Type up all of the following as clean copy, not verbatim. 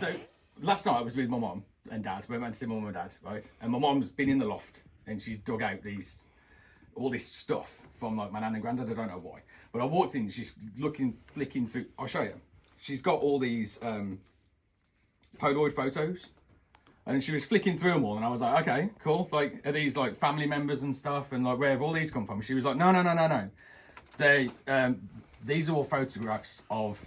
So last night I was with my mum and dad. We went to see my mum and dad, right? And my mum's been in the loft and she's dug out all this stuff from like my nan and granddad. I don't know why, but I walked in. She's flicking through. I'll show you. She's got all these Polaroid photos, and she was flicking through them all. And I was like, okay, cool. Like, are these like family members and stuff? And like, where have all these come from? She was like, no. These are all photographs of.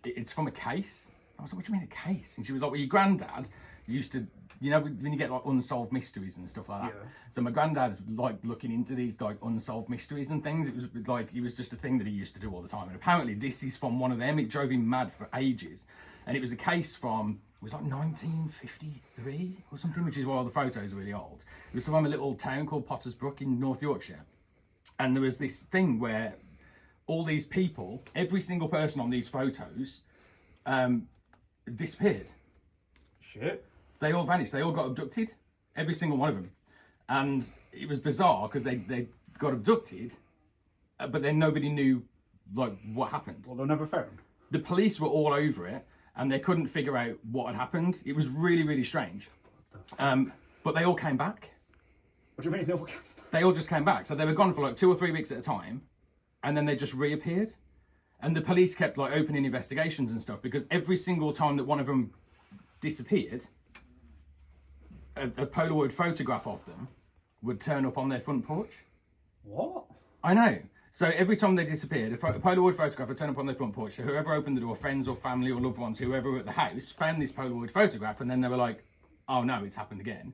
It's from a case. I was like, what do you mean a case? And she was like, well, your granddad used to, you know, when you get like unsolved mysteries and stuff like that. Yeah. So my granddad liked looking into these like unsolved mysteries and things. It was like, it was just a thing that he used to do all the time. And apparently this is from one of them. It drove him mad for ages. And it was a case from, it was like 1953 or something, which is why all the photos are really old. It was from a little town called Pottersbrook in North Yorkshire. And there was this thing where all these people, every single person on these photos, disappeared. Shit. They all vanished. They all got abducted. Every single one of them. And it was bizarre because they got abducted, but then nobody knew like what happened. Well, they're never found. The police were all over it and they couldn't figure out what had happened. It was really, really strange. But they all came back. What do you mean they all came back? They all just came back. So they were gone for like 2 or 3 weeks at a time, and then they just reappeared. And the police kept like opening investigations and stuff because every single time that one of them disappeared, a Polaroid photograph of them would turn up on their front porch. What? I know. So every time they disappeared, a Polaroid photograph would turn up on their front porch. So whoever opened the door, friends or family or loved ones, whoever were at the house, found this Polaroid photograph, and then they were like, oh no, it's happened again.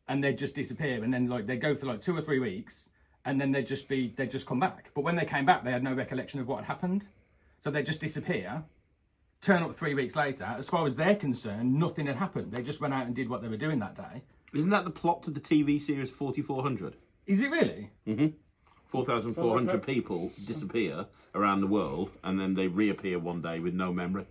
And they'd just disappear. And then like they'd go for like 2 or 3 weeks, and then they'd just come back. But when they came back, they had no recollection of what had happened. So they'd just disappear, turn up 3 weeks later. As far as they're concerned, nothing had happened. They just went out and did what they were doing that day. Isn't that the plot to the TV series 4400? Is it really? Mm-hmm. 4,400 people disappear around the world, and then they reappear one day with no memory.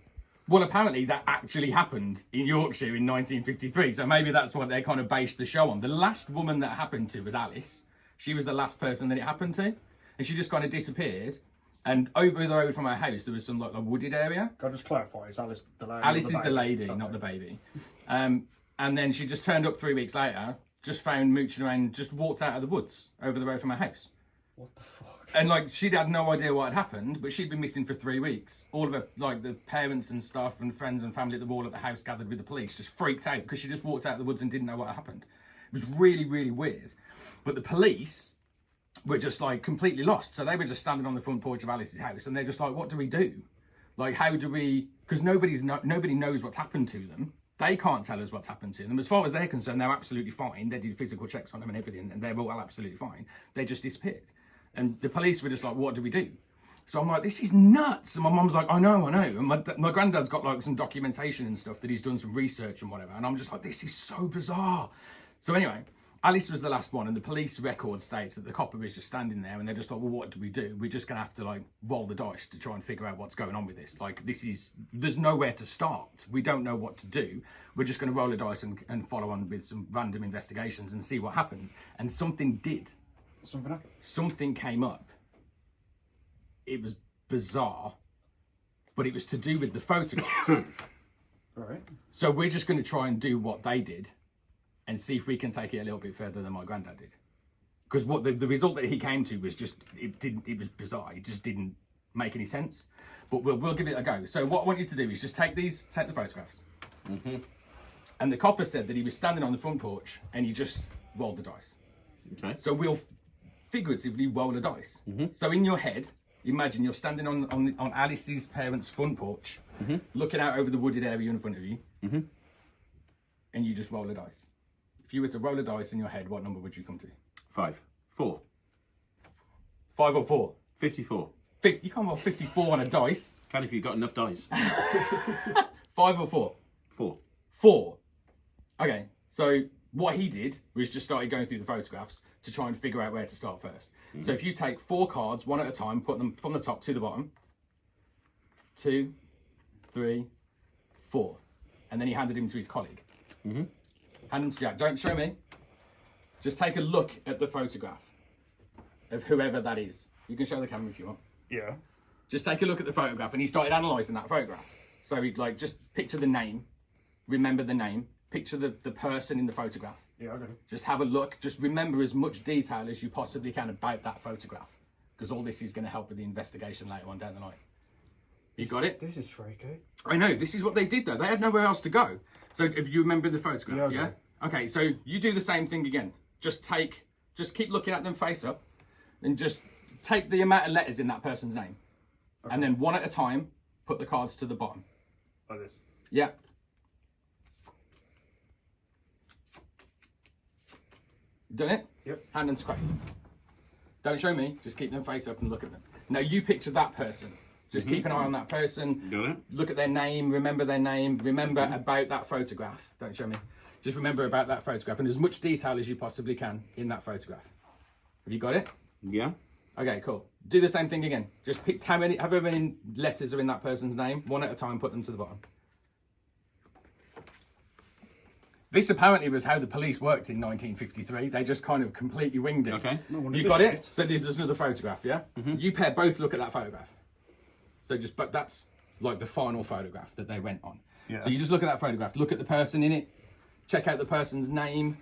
Well, apparently that actually happened in Yorkshire in 1953. So maybe that's what they kind of based the show on. The last woman that happened to was Alice. She was the last person that it happened to. And she just kind of disappeared. And over the road from our house, there was some like a wooded area. Can I just clarify? Is Alice the lady? Alice is the lady, not the baby. And then she just turned up 3 weeks later, just found mooching around, just walked out of the woods over the road from our house. What the fuck? And like, she'd had no idea what had happened, but she'd been missing for 3 weeks. All of her, like the parents and stuff and friends and family at the house gathered with the police, just freaked out because she just walked out of the woods and didn't know what had happened. It was really, really weird. But the police were just like completely lost. So they were just standing on the front porch of Alice's house and they're just like, what do we do? Like, how do we, because nobody knows what's happened to them. They can't tell us what's happened to them. As far as they're concerned, they're absolutely fine. They did physical checks on them and everything, and they're all absolutely fine. They just disappeared. And the police were just like, what do we do? So I'm like, this is nuts. And my mum's like, I know. And my granddad's got like some documentation and stuff that he's done some research and whatever. And I'm just like, this is so bizarre. So anyway, Alice was the last one, and the police record states that the copper was just standing there, and they're just like, well, what do we do? We're just going to have to like roll the dice to try and figure out what's going on with this. Like, there's nowhere to start. We don't know what to do. We're just going to roll the dice and follow on with some random investigations and see what happens. And something did. Something happened? Something came up. It was bizarre, but it was to do with the photographs. Right. So we're just going to try and do what they did and see if we can take it a little bit further than my granddad did. Because what the result that he came to was just, it was bizarre. It just didn't make any sense. But we'll give it a go. So what I want you to do is just take the photographs. Mm-hmm. And the copper said that he was standing on the front porch and he just rolled the dice. Okay. So we'll figuratively roll the dice. Mm-hmm. So in your head, imagine you're standing on Alice's parents' front porch, mm-hmm. looking out over the wooded area in front of you, mm-hmm. and you just roll the dice. If you were to roll a dice in your head, what number would you come to? 5. 4. 5 or 4? 54. 50. You can't roll 54 on a dice. Can if you've got enough dice. 5 or 4? 4. 4. Okay, so what he did was just started going through the photographs to try and figure out where to start first. Mm-hmm. So if you take 4 cards, one at a time, put them from the top to the bottom. 2, 3, 4. And then he handed him to his colleague. Mm-hmm. Hand him to Jack. Don't show me. Just take a look at the photograph of whoever that is. You can show the camera if you want. Yeah. Just take a look at the photograph, and he started analysing that photograph. So like just picture the name, remember the name, picture the person in the photograph. Yeah, I got it. Just have a look, just remember as much detail as you possibly can about that photograph, because all this is going to help with the investigation later on down the line. You got it? This is freaky. I know, this is what they did though. They had nowhere else to go. So if you remember the photograph, Yeah, yeah? Okay, so you do the same thing again. Just keep looking at them face up and just take the amount of letters in that person's name. Okay. And then one at a time, put the cards to the bottom. Like this? Yeah. Done it? Yep. Hand them straight. Don't show me, just keep them face up and look at them. Now you picture that person. Just keep an eye on that person. Got it? Look at their name, remember their name, remember about that photograph. Don't show me. Just remember about that photograph and as much detail as you possibly can in that photograph. Have you got it? Yeah. Okay, cool. Do the same thing again. Just pick however many letters are in that person's name, one at a time, put them to the bottom. This apparently was how the police worked in 1953. They just kind of completely winged it. Okay. You got it? So there's another photograph, yeah? You pair both look at that photograph. So but that's like the final photograph that they went on. Yeah. So you just look at that photograph, look at the person in it, check out the person's name,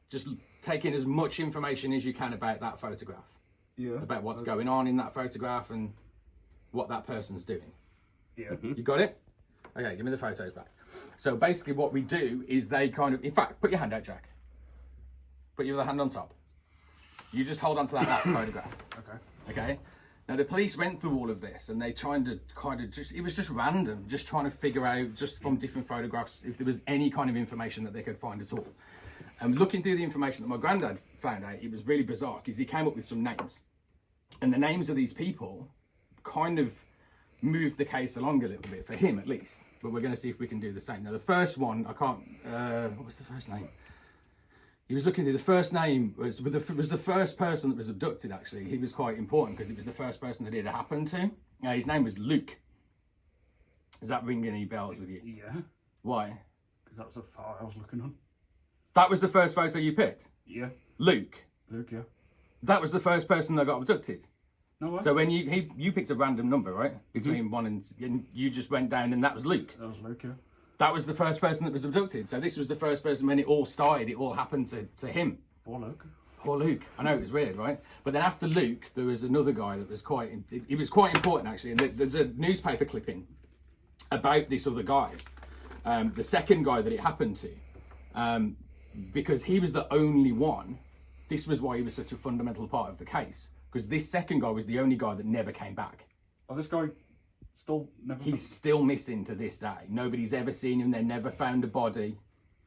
just take in as much information as you can about that photograph. Yeah. About what's going on in that photograph and what that person's doing. Yeah. You got it? Okay, give me the photos back. So basically what we do is they kind of, in fact, put your hand out, Jack. Put your other hand on top. You just hold on to that last photograph. Okay. Okay? Now the police went through all of this and they tried to kind of it was just random, just trying to figure out just from different photographs if there was any kind of information that they could find at all. And looking through the information that my granddad found out, it was really bizarre because he came up with some names. And the names of these people kind of moved the case along a little bit, for him at least. But we're going to see if we can do the same. Now the first one, I can't, what was the first name? He was looking through, the first name was the first person that was abducted actually. He was quite important because it was the first person that it had happened to. His name was Luke. Does that ring any bells with you? Yeah. Why? Because that was the photo I was looking on. That was the first photo you picked? Yeah. Luke? Luke, yeah. That was the first person that got abducted? No way. So when you picked a random number, right? Between one and you just went down and that was Luke? That was Luke, yeah. That was the first person that was abducted. So this was the first person when it all started, it all happened to him. Poor Luke. Poor Luke. I know, it was weird, right? But then after Luke, there was another guy that was he was quite important actually. And there's a newspaper clipping about this other guy. The second guy that it happened to. Because he was the only one. This was why he was such a fundamental part of the case. Because this second guy was the only guy that never came back. Oh, this guy still never... He's still missing to this day. Nobody's ever seen him. They never found a body.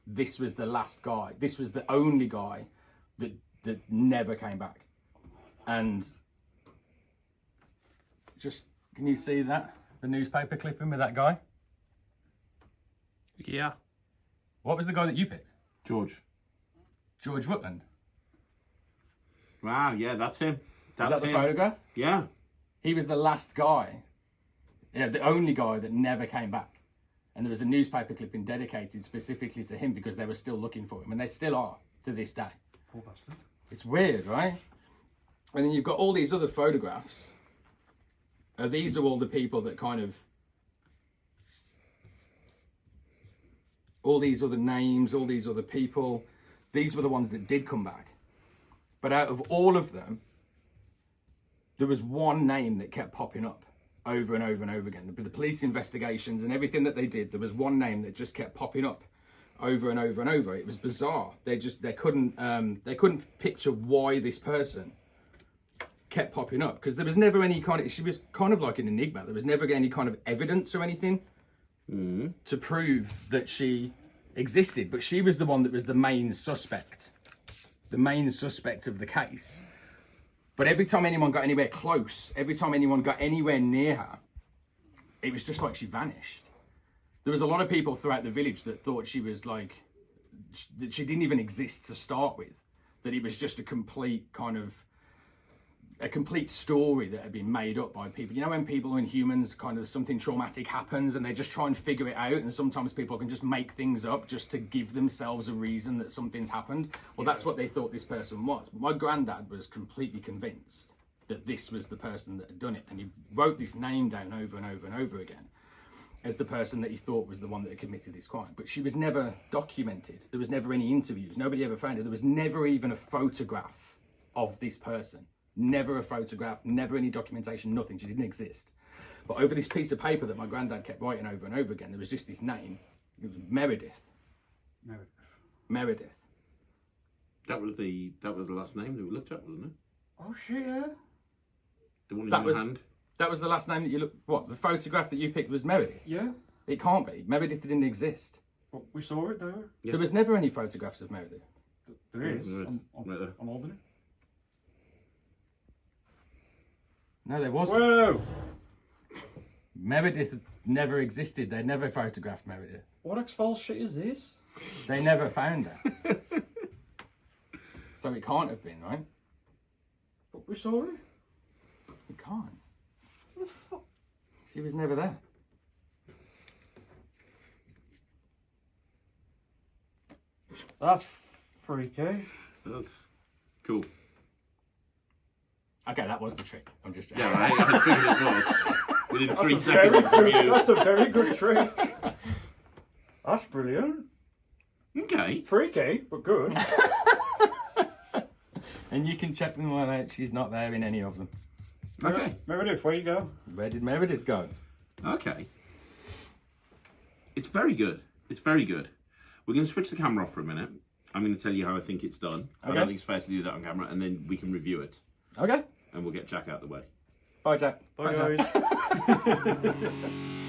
This was the last guy. This was the only guy that never came back. And just, can you see that? The newspaper clipping with that guy? Yeah. What was the guy that you picked? George. George Rutland. Wow, yeah, that's him. Is that the photograph? Yeah. He was the last guy. Yeah, the only guy that never came back. And there was a newspaper clipping dedicated specifically to him because they were still looking for him. And they still are to this day. Poor bastard. It's weird, right? And then you've got all these other photographs. These are all the people that kind of... all these other names, all these other people. These were the ones that did come back. But out of all of them, there was one name that kept popping up over and over and over again. The police investigations and everything that they did, there was one name that just kept popping up over and over and over. It was bizarre. They couldn't picture why this person kept popping up because there was never any kind of, she was kind of like an enigma. There was never any kind of evidence or anything to prove that she existed, but she was the one that was the main suspect of the case. But every time anyone got anywhere close, every time anyone got anywhere near her, it was just like she vanished. There was a lot of people throughout the village that thought she was like, that she didn't even exist to start with, that it was just a complete story that had been made up by people. You know, when people and humans kind of something traumatic happens and they just try and figure it out, and sometimes people can just make things up just to give themselves a reason that something's happened. Well, that's what they thought this person was. But my granddad was completely convinced that this was the person that had done it, and he wrote this name down over and over and over again. as the person that he thought was the one that had committed this crime. But she was never documented. There was never any interviews. Nobody ever found her. There was never even a photograph of this person. Never a photograph, never any documentation, nothing. She didn't exist. But over this piece of paper that my granddad kept writing over and over again, there was just this name. It was Meredith. Meredith. That was the last name that we looked at, wasn't it? Oh shit, yeah. The one in That your was- hand. That was the last name that you looked... What? The photograph that you picked was Meredith? Yeah. It can't be. Meredith didn't exist. But we saw it there. Yeah. There was never any photographs of Meredith. There is. There is. Right there. I'm holding it. No, there wasn't. Whoa! Meredith never existed. They never photographed Meredith. What X-Files shit is this? They never found her. So it can't have been, right? But we saw it. It can't. What the fuck? She was never there. That's freaky. That's cool. Okay, that was the trick. I'm just joking. Yeah, I figured it was. Within 3 That's a very seconds of good, you. that's a very good trick. That's brilliant. Okay. Freaky, but good. And you can check them all out. She's not there in any of them. Okay. Meredith, where you go? Where did Meredith go? Okay. It's very good. It's very good. We're going to switch the camera off for a minute. I'm going to tell you how I think it's done. I Okay. don't think it's fair to do that on camera, and then we can review it, Okay. and we'll get Jack out of the way. Bye, Jack. Bye, Jack. guys.